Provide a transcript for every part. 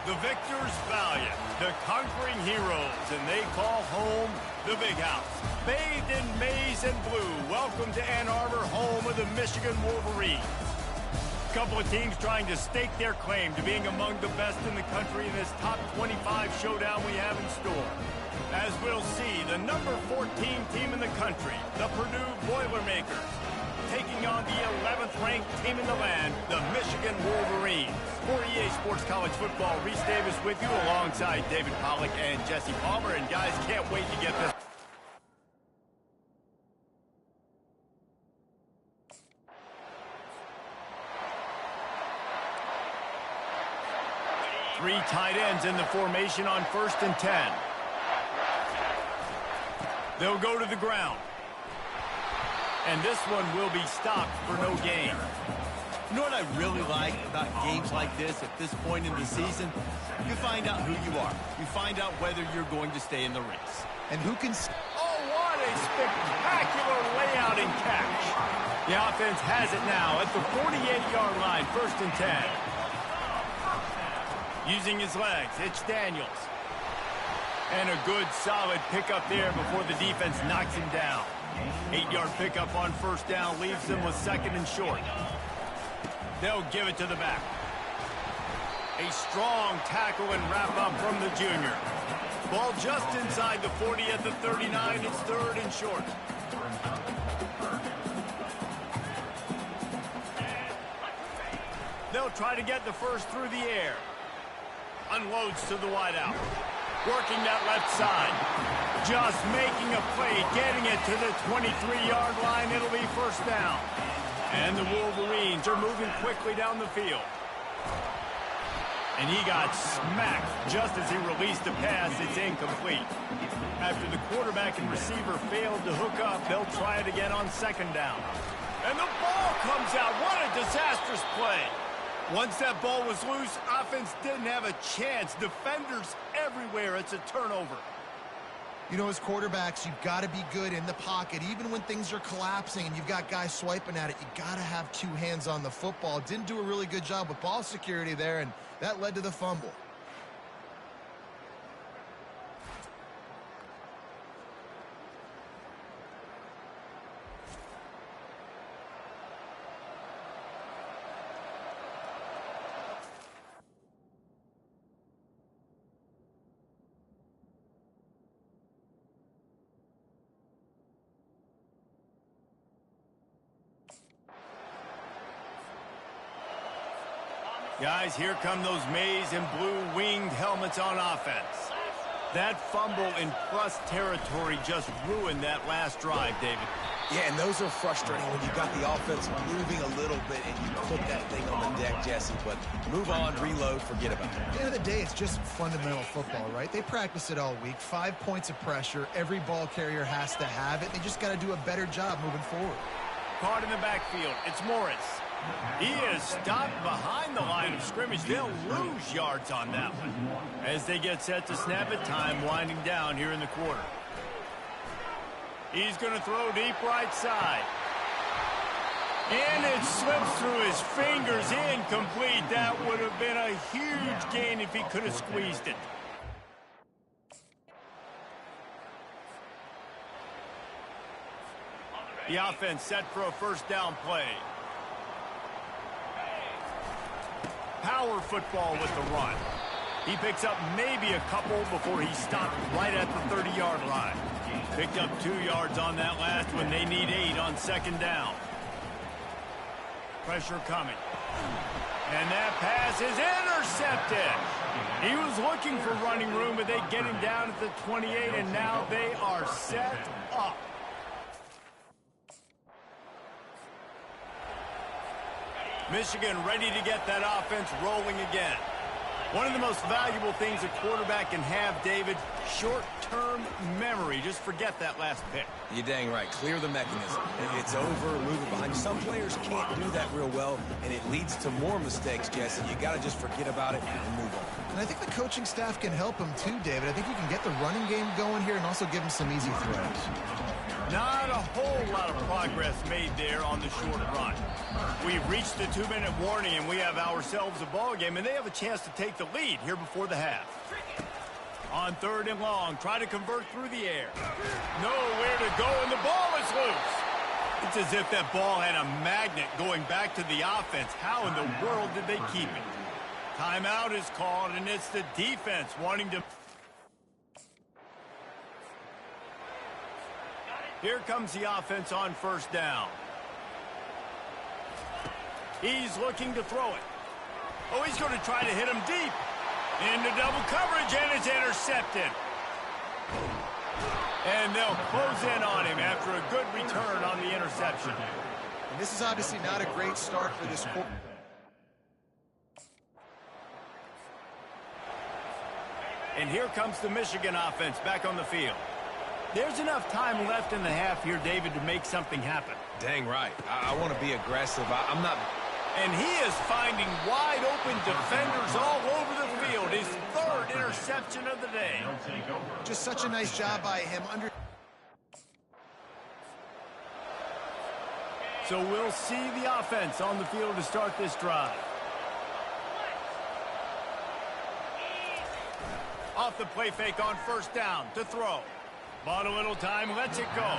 The victors valiant, the conquering heroes, and they call home the Big House. Bathed in maize and blue, welcome to Ann Arbor, home of the Michigan Wolverines. A couple of teams trying to stake their claim to being among the best in the country in this top 25 showdown we have in store. As we'll see, the number 14 team in the country, the Purdue Boilermakers, taking on the 11th ranked team in the land, the Michigan Wolverines. For EA Sports College Football, Reese Davis with you alongside David Pollack and Jesse Palmer. And guys, can't wait to get this. Three tight ends in the formation on 1st and 10. They'll go to the ground. And this one will be stopped for no gain. You know what I really like about games like this at this point in the season? You find out who you are. You find out whether you're going to stay in the race. And who can... Oh, what a spectacular layout and catch. The offense has it now at the 48-yard line, 1st and 10. Using his legs, it's Daniels. And a good, solid pickup there before the defense knocks him down. 8-yard pickup on 1st down leaves them with 2nd and short. They'll give it to the back. A strong tackle and wrap up from the junior. Ball just inside the 40 at the 39. It's 3rd and short. They'll try to get the first through the air. Unloads to the wideout. Working that left side. Just making a play, getting it to the 23-yard line. It'll be 1st down. And the Wolverines are moving quickly down the field. And he got smacked just as he released the pass. It's incomplete. After the quarterback and receiver failed to hook up, they'll try it again on 2nd down. And the ball comes out. What a disastrous play. Once that ball was loose, offense didn't have a chance. Defenders everywhere. It's a turnover. You know, as quarterbacks, you've got to be good in the pocket. Even when things are collapsing and you've got guys swiping at it, you got to have 2 hands on the football. Didn't do a really good job with ball security there, and that led to the fumble. Guys, here come those maize and blue winged helmets on offense. That fumble in plus territory just ruined that last drive, David. Yeah, and those are frustrating when you've got the offense moving a little bit and you put that thing on the deck, Jesse. But move on, reload, forget about it. At the end of the day, it's just fundamental football, right? They practice it all week. 5 points of pressure. Every ball carrier has to have it. They just got to do a better job moving forward. Caught in the backfield. It's Morris. He is stopped behind the line of scrimmage. They'll lose yards on that one. As they get set to snap it, time winding down here in the quarter. He's going to throw deep right side. And it slips through his fingers, incomplete. That would have been a huge gain if he could have squeezed it. The offense set for a 1st down play. Power football with the run. He picks up maybe a couple before he stopped right at the 30-yard line. Picked up 2 yards on that last one. They need 8 on 2nd down. Pressure coming. And that pass is intercepted. He was looking for running room, but they get him down at the 28, and now they are set up. Michigan ready to get that offense rolling again. One of the most valuable things a quarterback can have, David, short-term memory. Just forget that last pick. You're dang right. Clear the mechanism. It's over, move it behind you. Some players can't do that real well, and it leads to more mistakes, Jesse. You got to just forget about it and move on. And I think the coaching staff can help him too, David. I think you can get the running game going here and also give him some easy throws. Not a whole lot of progress made there on the short run. We've reached the 2-minute warning, and we have ourselves a ball game, and they have a chance to take the lead here before the half. On 3rd and long, try to convert through the air. Nowhere to go, and the ball is loose. It's as if that ball had a magnet going back to the offense. How in the world did they keep it? Timeout is called, and it's the defense wanting to... Here comes the offense on 1st down. He's looking to throw it. Oh, he's going to try to hit him deep. Into double coverage, and it's intercepted. And they'll close in on him after a good return on the interception. And this is obviously not a great start for this quarter. And here comes the Michigan offense back on the field. There's enough time left in the half here, David, to make something happen. Dang right. I want to be aggressive. I'm not... And he is finding wide-open defenders all over the field. His 3rd interception of the day. Just such a nice job by him. So we'll see the offense on the field to start this drive. Off the play fake on 1st down to throw. Bought a little time, lets it go.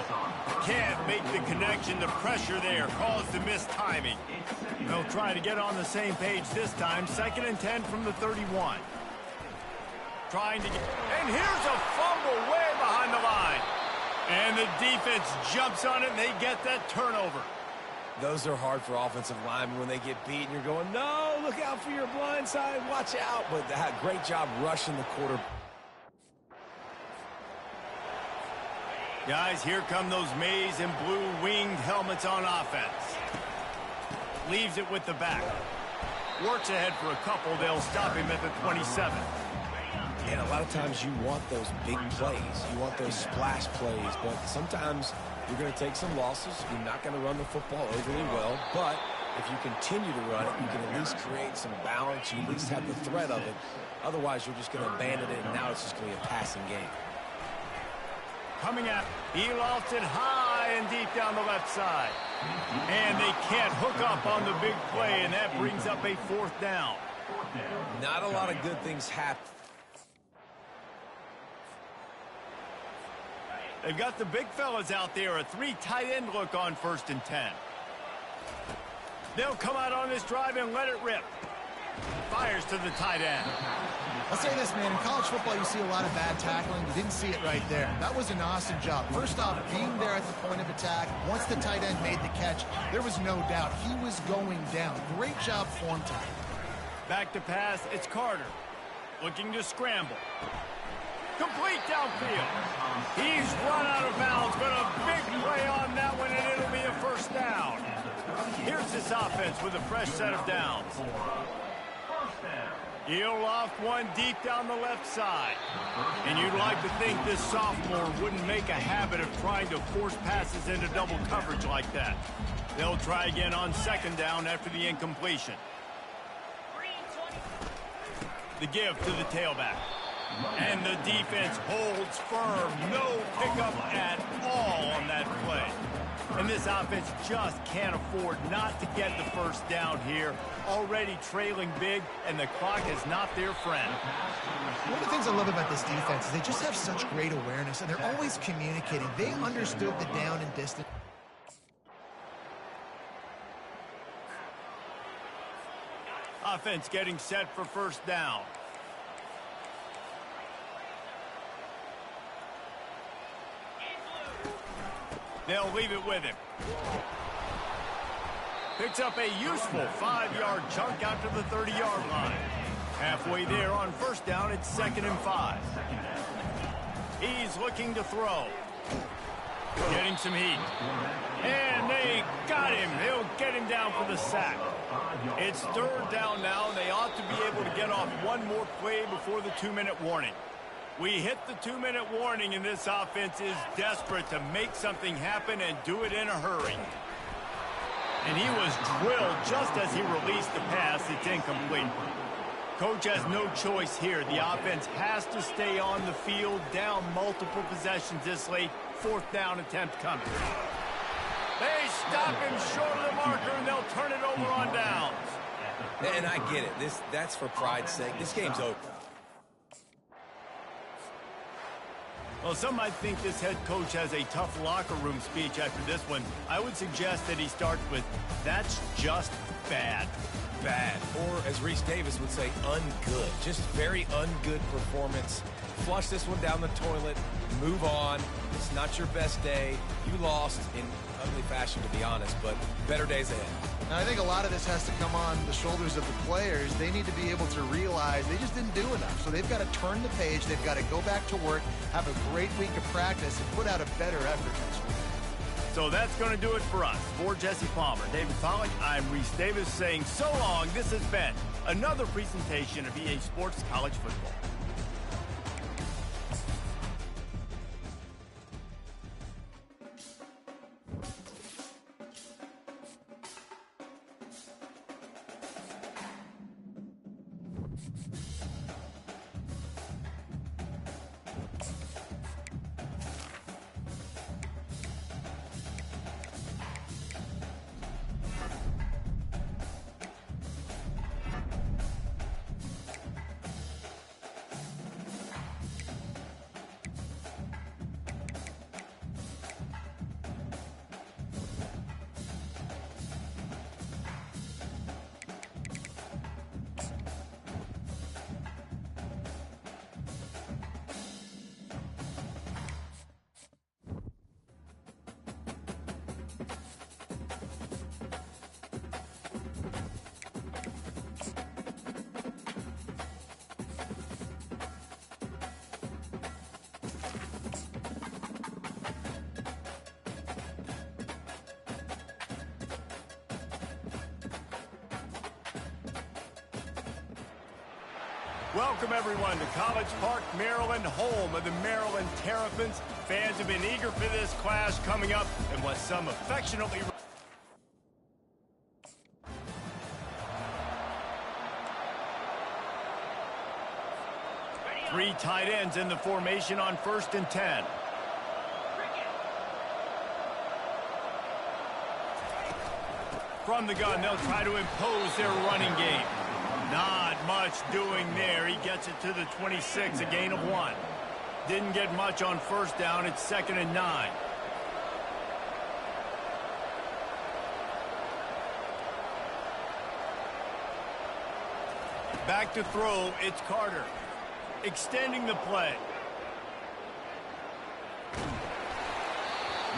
Can't make the connection. The pressure there caused the missed timing. They'll try to get on the same page this time. 2nd and 10 from the 31. Trying to get... And here's a fumble way behind the line. And the defense jumps on it, and they get that turnover. Those are hard for offensive linemen when they get beat, and you're going, no, look out for your blind side, watch out. But great job rushing the quarter. Guys, here come those maize and blue winged helmets on offense. Leaves it with the back. Works ahead for a couple. They'll stop him at the 27. And a lot of times you want those big plays. You want those splash plays. But sometimes you're going to take some losses. You're not going to run the football overly well. But if you continue to run it, you can at least create some balance. You at least have the threat of it. Otherwise, you're just going to abandon it, and now it's just going to be a passing game. Coming out, he lofts it high and deep down the left side. And they can't hook up on the big play, and that brings up a 4th down. Not a lot of good things happen. They've got the big fellas out there, a 3 tight end look on 1st and 10. They'll come out on this drive and let it rip. Fires to the tight end. I'll say this, man. In college football, you see a lot of bad tackling. You didn't see it right there. That was an awesome job. First off, being there at the point of attack. Once the tight end made the catch, there was no doubt he was going down. Great job form time. Back to pass, it's Carter. Looking to scramble. Complete downfield. He's run out of bounds, but a big play on that one, and it'll be a 1st down. Here's this offense with a fresh set of downs. He'll loft one deep down the left side. And you'd like to think this sophomore wouldn't make a habit of trying to force passes into double coverage like that. They'll try again on 2nd down after the incompletion. The give to the tailback. And the defense holds firm. No pickup at all on that play. And this offense just can't afford not to get the 1st down here. Already trailing big, and the clock is not their friend. One of the things I love about this defense is they just have such great awareness, and they're always communicating. They understood the down and distance. Offense getting set for 1st down. They'll leave it with him. Picks up a useful 5-yard chunk out to the 30-yard line. Halfway there on 1st down, it's 2nd and 5. He's looking to throw. Getting some heat. And they got him. They'll get him down for the sack. It's 3rd down now, and they ought to be able to get off one more play before the 2-minute warning. We hit the 2-minute warning, and this offense is desperate to make something happen and do it in a hurry. And he was drilled just as he released the pass. It's incomplete. Coach has no choice here. The offense has to stay on the field, down multiple possessions this late. fourth down attempt coming. They stop him short of the marker, and they'll turn it over on downs. And I get it. That's for pride's sake. This game's over. Well, some might think this head coach has a tough locker room speech after this one. I would suggest that he starts with, "That's just bad." Bad. Or, as Reese Davis would say, ungood. Just very ungood performance. Flush this one down the toilet. Move on. It's not your best day. You lost in ugly fashion, to be honest, but better days ahead. Now, I think a lot of this has to come on the shoulders of the players. They need to be able to realize they just didn't do enough. So they've got to turn the page. They've got to go back to work, have a great week of practice, and put out a better effort next week. So that's going to do it for us. For Jesse Palmer, David Pollack, I'm Reese Davis saying so long. This has been another presentation of EA Sports College Football. Welcome, everyone, to College Park, Maryland, home of the Maryland Terrapins. Fans have been eager for this clash coming up and what some affectionately... Three tight ends in the formation on 1st and 10. From the gun, they'll try to impose their running game. Not much doing there. He gets it to the 26, a gain of 1. Didn't get much on 1st down. It's 2nd and 9. Back to throw. It's Carter. Extending the play.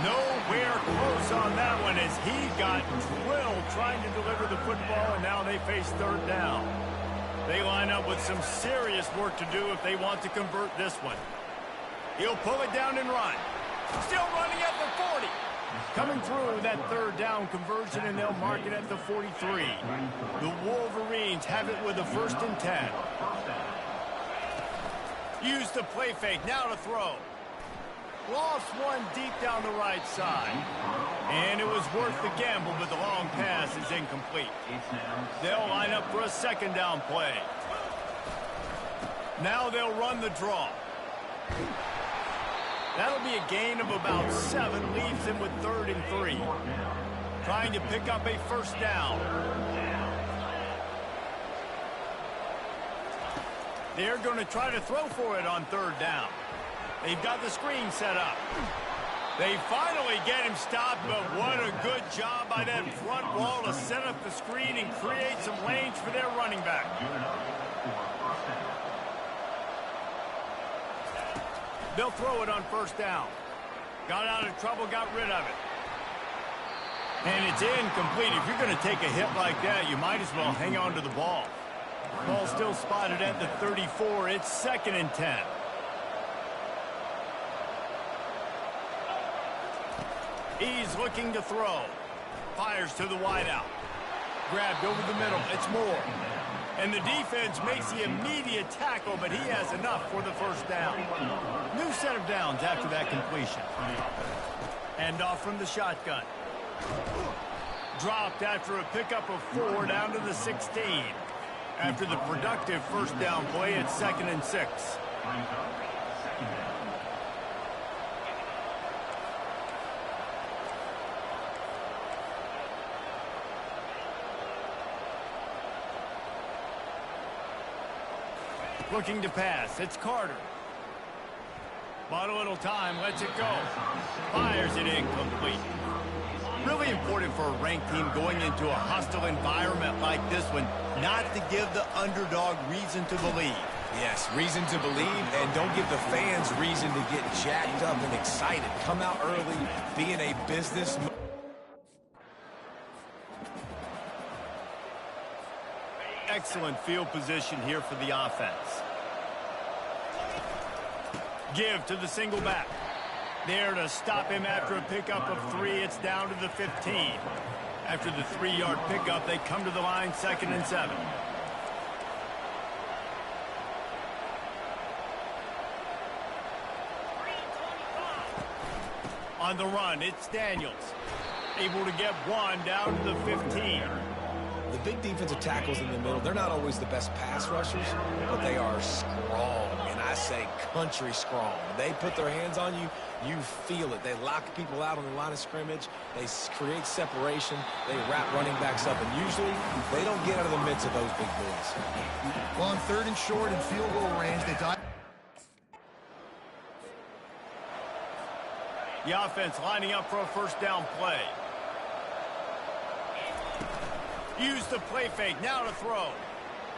Nowhere close on that one as he got drilled trying to deliver the football, and now they face 3rd down. They line up with some serious work to do if they want to convert this one. He'll pull it down and run. Still running at the 40. Coming through that 3rd down conversion, and they'll mark it at the 43. The Wolverines have it with a 1st and 10. Use the play fake. Now to throw. Lost one deep down the right side. And it was worth the gamble, but the long pass is incomplete. They'll line up for a 2nd down play. Now they'll run the draw. That'll be a gain of about 7, leaves them with 3rd and 3. Trying to pick up a 1st down. They're going to try to throw for it on 3rd down. They've got the screen set up. They finally get him stopped, but what a good job by that front wall to set up the screen and create some lanes for their running back. They'll throw it on 1st down. Got out of trouble, got rid of it. And it's incomplete. If you're going to take a hit like that, you might as well hang on to the ball. Ball still spotted at the 34. It's 2nd and 10. He's looking to throw. Fires to the wideout. Grabbed over the middle. It's Moore. And the defense makes the immediate tackle, but he has enough for the 1st down. New set of downs after that completion. And off from the shotgun. Dropped after a pickup of 4 down to the 16. After the productive 1st down play, it's 2nd and 6. Looking to pass. It's Carter. Bought a little time. Lets it go. Fires it incomplete. Really important for a ranked team going into a hostile environment like this one not to give the underdog reason to believe. Yes, reason to believe, and don't give the fans reason to get jacked up and excited. Come out early, be in a business. Excellent field position here for the offense. Give to the single back. There to stop him after a pickup of 3. It's down to the 15. After the 3-yard pickup, they come to the line 2nd and 7. On the run, it's Daniels. Able to get 1 down to the 15. The big defensive tackles in the middle, they're not always the best pass rushers, but they are strong, and I say country strong. When they put their hands on you, you feel it. They lock people out on the line of scrimmage. They create separation. They wrap running backs up, and usually they don't get out of the midst of those big boys. Well, on 3rd and short and field goal range, they dive. The offense lining up for a first down play. Use the play fake, now to throw.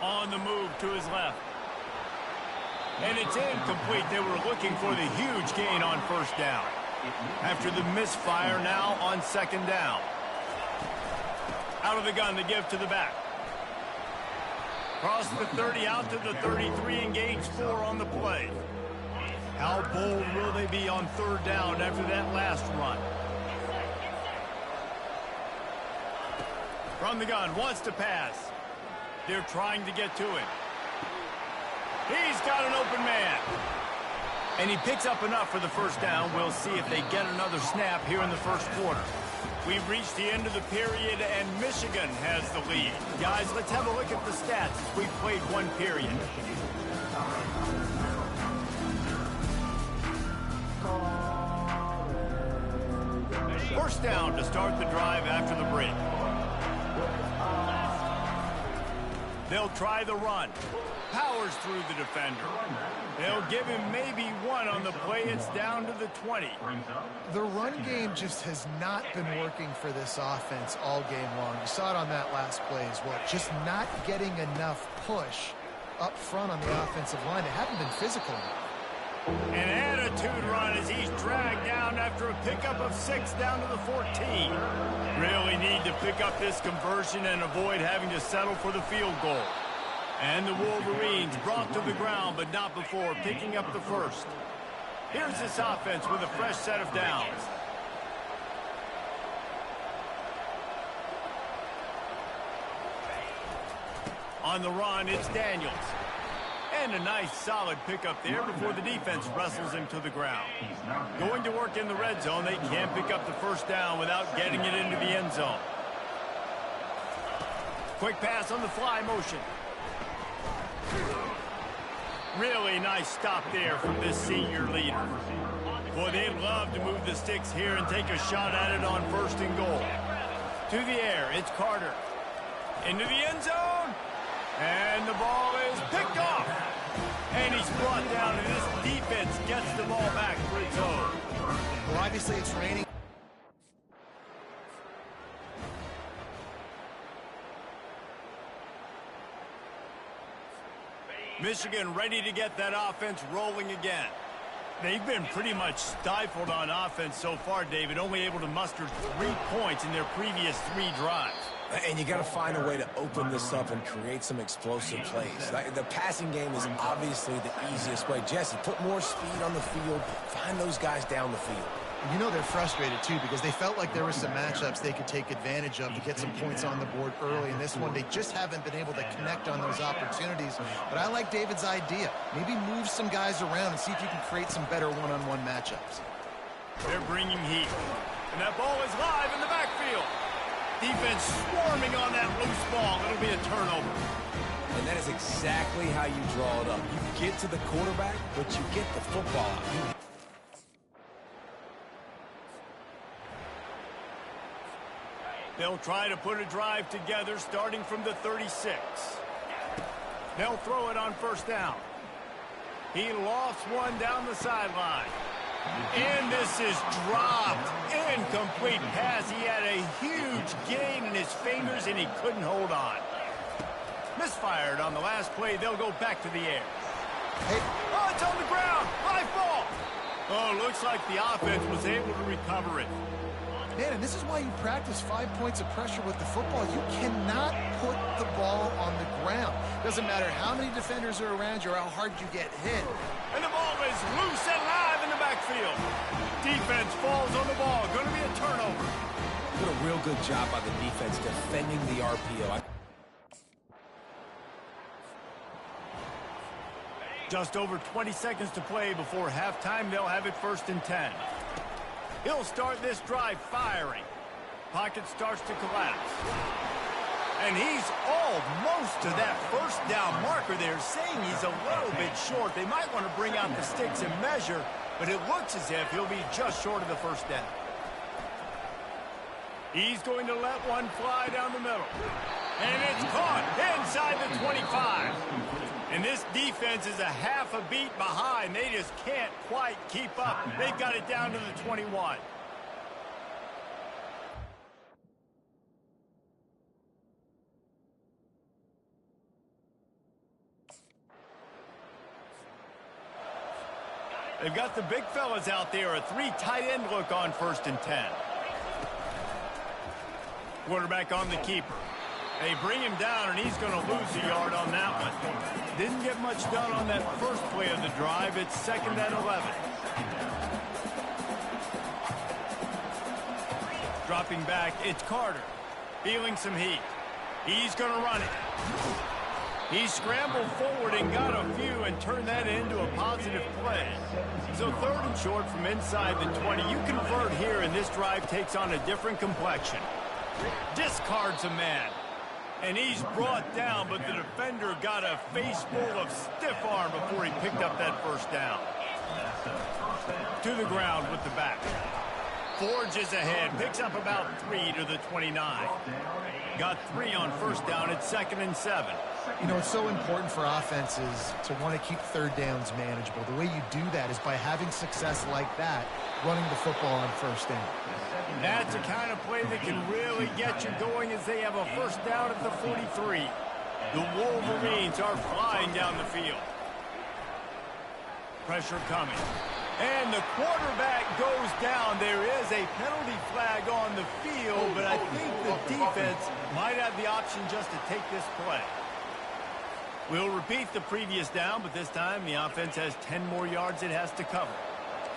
On the move to his left. And it's incomplete. They were looking for the huge gain on first down. After the misfire, now on 2nd down. Out of the gun, the give to the back. Cross the 30 out to the 33, engage 4 on the play. How bold will they be on 3rd down after that last run? From the gun, wants to pass. They're trying to get to it. He's got an open man. And he picks up enough for the first down. We'll see if they get another snap here in the first quarter. We've reached the end of the period, and Michigan has the lead. Guys, let's have a look at the stats as we've played 1 period. First down to start the drive after the break. They'll try the run. Powers through the defender. They'll give him maybe 1 on the play. It's down to the 20. The run game just has not been working for this offense all game long. You saw it on that last play as well. Just not getting enough push up front on the offensive line. They haven't been physical enough. An attitude run as he's dragged down after a pickup of 6 down to the 14. Really need to pick up this conversion and avoid having to settle for the field goal. And the Wolverines brought to the ground, but not before picking up the first. Here's this offense with a fresh set of downs. On the run, it's Daniels. And a nice solid pickup there before the defense wrestles him to the ground. Going to work in the red zone, they can't pick up the first down without getting it into the end zone. Quick pass on the fly motion. Really nice stop there from this senior leader. Boy, they'd love to move the sticks here and take a shot at it on 1st and goal. To the air, it's Carter. Into the end zone. And the ball is picked off. And he's brought down, and this defense gets the ball back for its own. Well, obviously it's raining. Michigan ready to get that offense rolling again. They've been pretty much stifled on offense so far, David, only able to muster 3 points in their previous 3 drives. And you got to find a way to open this up and create some explosive plays. The passing game is obviously the easiest way. Jesse, put more speed on the field. Find those guys down the field. You know they're frustrated, too, because they felt like there were some matchups they could take advantage of to get some points on the board early. In this one, they just haven't been able to connect on those opportunities. But I like David's idea. Maybe move some guys around and see if you can create some better one-on-one matchups. They're bringing heat. And that ball is live in the backfield. Defense swarming on that loose ball. It'll be a turnover. And that is exactly how you draw it up. You get to the quarterback, but you get the football out. They'll try to put a drive together starting from the 36. They'll throw it on 1st down. He lofts one down the sideline. And this is dropped. Incomplete pass. He had a huge gain in his fingers, and he couldn't hold on. Misfired on the last play. They'll go back to the air. Hey. Oh, it's on the ground. High ball. Oh, looks like the offense was able to recover it. Man, and this is why you practice 5 points of pressure with the football. You cannot put the ball on the ground. Doesn't matter how many defenders are around you or how hard you get hit. And the ball is loose and live in the backfield. Defense falls on the ball. Going to be a turnover. Did a real good job by the defense defending the RPO. Just over 20 seconds to play before halftime. They'll have it 1st and 10. He'll start this drive firing. Pocket starts to collapse. And he's almost to that first down marker there, saying he's a little bit short. They might want to bring out the sticks and measure, but it looks as if he'll be just short of the first down. He's going to let one fly down the middle. And it's caught inside the 25. And this defense is a half a beat behind. They just can't quite keep up. They've got it down to the 21. They've got the big fellas out there. A 3 tight end look on 1st and 10. Quarterback on the keeper. They bring him down, and he's going to lose a yard on that one. Didn't get much done on that first play of the drive. It's 2nd and 11. Dropping back, it's Carter. Feeling some heat. He's going to run it. He scrambled forward and got a few and turned that into a positive play. So 3rd and short from inside the 20. You convert here, and this drive takes on a different complexion. Discards a man. And he's brought down, but the defender got a face full of stiff arm before he picked up that first down. To the ground with the back. Forges ahead, picks up about 3 to the 29. Got 3 on 1st down. It's 2nd and 7. You know, it's so important for offenses to want to keep 3rd downs manageable. The way you do that is by having success like that, running the football on 1st down. That's the kind of play that can really get you going as they have a 1st down at the 43. The Wolverines are flying down the field. Pressure coming. And the quarterback goes down. There is a penalty flag on the field, but I think the defense might have the option just to take this play. We'll repeat the previous down, but this time the offense has 10 more yards it has to cover.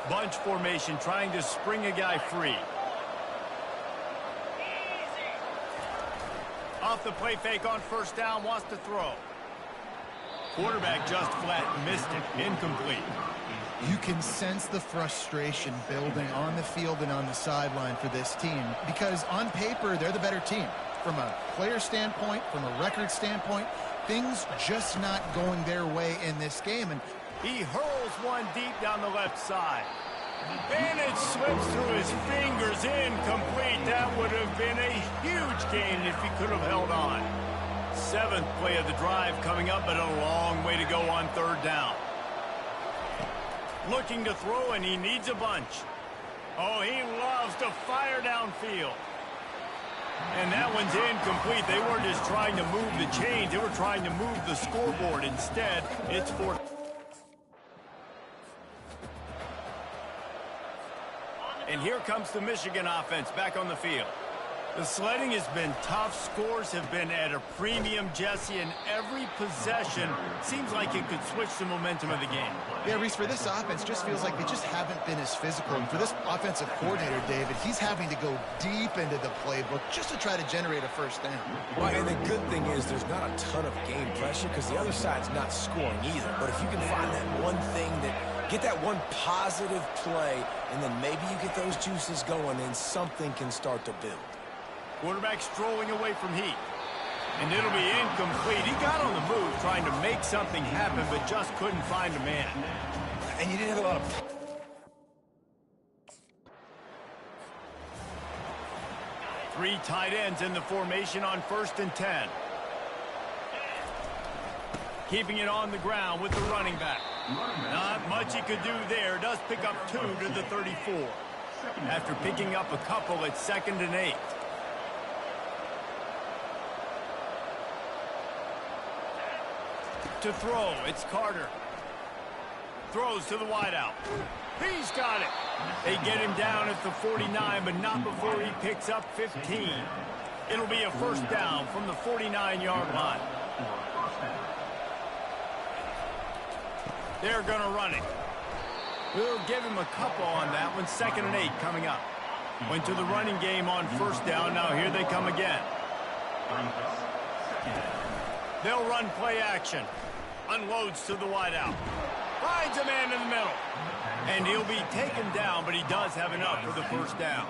Bunch formation trying to spring a guy free. Off the play fake on 1st down, wants to throw. Quarterback just flat missed it. Incomplete. You can sense the frustration building on the field and on the sideline for this team because on paper, they're the better team. From a player standpoint, from a record standpoint, things just not going their way in this game. And he hurls one deep down the left side. And it slips through his fingers. Incomplete. That would have been a huge gain if he could have held on. 7th play of the drive coming up, but a long way to go on 3rd down. Looking to throw, and he needs a bunch. Oh, he loves to fire downfield. And that one's incomplete. They weren't just trying to move the chains. They were trying to move the scoreboard. Instead, it's 4th. And here comes the Michigan offense back on the field. The sledding has been tough. Scores have been at a premium, Jesse, and every possession seems like it could switch the momentum of the game. Yeah, Reese, for this offense, just feels like they just haven't been as physical. And for this offensive coordinator, David, he's having to go deep into the playbook just to try to generate a 1st down. Right, and the good thing is there's not a ton of game pressure because the other side's not scoring either. But if you can find that one thing that get that one positive play, and then maybe you get those juices going, and something can start to build. Quarterback strolling away from heat. And it'll be incomplete. He got on the move trying to make something happen, but just couldn't find a man. And you didn't have a lot of... 3 tight ends in the formation on 1st and 10. Keeping it on the ground with the running back. Not much he could do there. Does pick up 2 to the 34. After picking up a couple, it's 2nd and 8. To throw, it's Carter. Throws to the wideout. He's got it. They get him down at the 49, but not before he picks up 15. It'll be a first down from the 49-yard line. They're going to run it. We'll give him a couple on that one. 2nd and 8 coming up. Went to the running game on first down. Now here they come again. They'll run play action. Unloads to the wideout. Finds a man in the middle. And he'll be taken down, but he does have enough for the first down.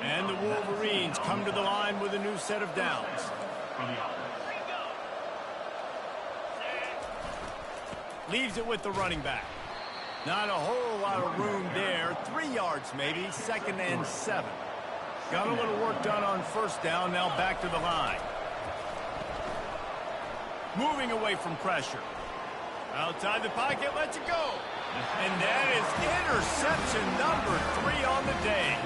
And the Wolverines come to the line with a new set of downs. Leaves it with the running back. Not a whole lot of room there. 3 yards maybe. 2nd and 7. Got a little work done on first down. Now back to the line. Moving away from pressure. Outside the pocket, lets it go. And that is interception number 3 on the day.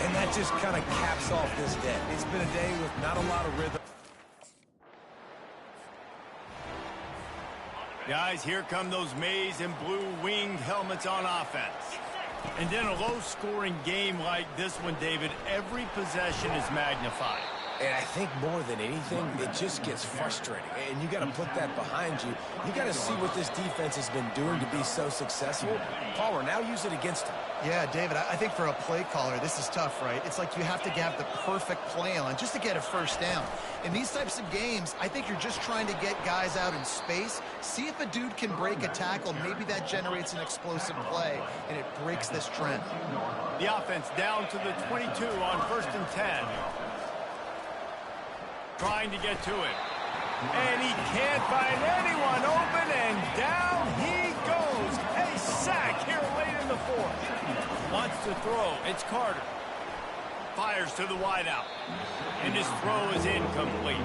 And that just kind of caps off this day. It's been a day with not a lot of rhythm. Guys, here come those maize and blue winged helmets on offense. And in a low-scoring game like this one, David, every possession is magnified. And I think more than anything, it just gets frustrating. And you got to put that behind you. You got to see what this defense has been doing to be so successful. Palmer, now use it against him. Yeah, David, I think for a play caller, this is tough, right? It's like you have to have the perfect play on just to get a first down. In these types of games, I think you're just trying to get guys out in space, see if a dude can break a tackle. Maybe that generates an explosive play, and it breaks this trend. The offense down to the 22 on 1st and 10. Trying to get to it. And he can't find anyone open, and down he goes. A sack here late in the 4th. Wants to throw. It's Carter. Fires to the wideout. And his throw is incomplete.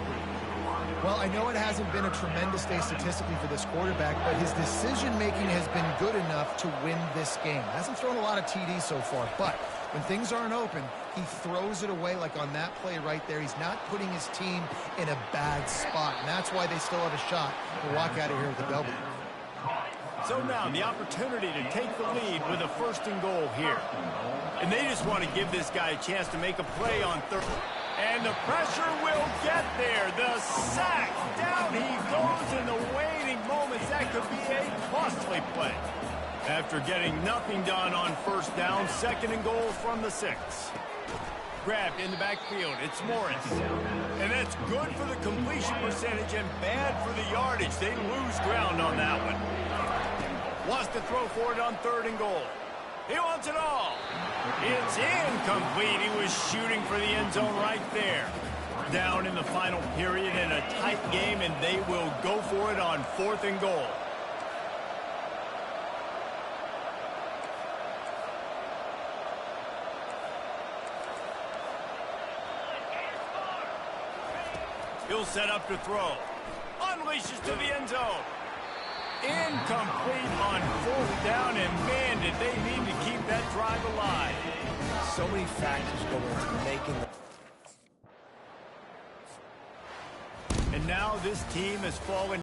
Well, I know it hasn't been a tremendous day statistically for this quarterback, but his decision-making has been good enough to win this game. Hasn't thrown a lot of TDs so far, but when things aren't open, he throws it away like on that play right there. He's not putting his team in a bad spot, and that's why they still have a shot to walk out of here with a W. So now the opportunity to take the lead with a 1st and goal here. And they just want to give this guy a chance to make a play on 3rd. And the pressure will get there. The sack. Down he goes in the waiting moments. That could be a costly play. After getting nothing done on first down, 2nd and goal from the 6. Grabbed in the backfield. It's Morris. And that's good for the completion percentage and bad for the yardage. They lose ground on that one. Wants to throw for it on 3rd and goal. He wants it all. It's incomplete. He was shooting for the end zone right there. Down in the final period in a tight game, and they will go for it on 4th and goal. He'll set up to throw. Unleashes to the end zone. Incomplete on 4th down, and man, did they need to keep that drive alive. So many factors go into making the... And now this team has fallen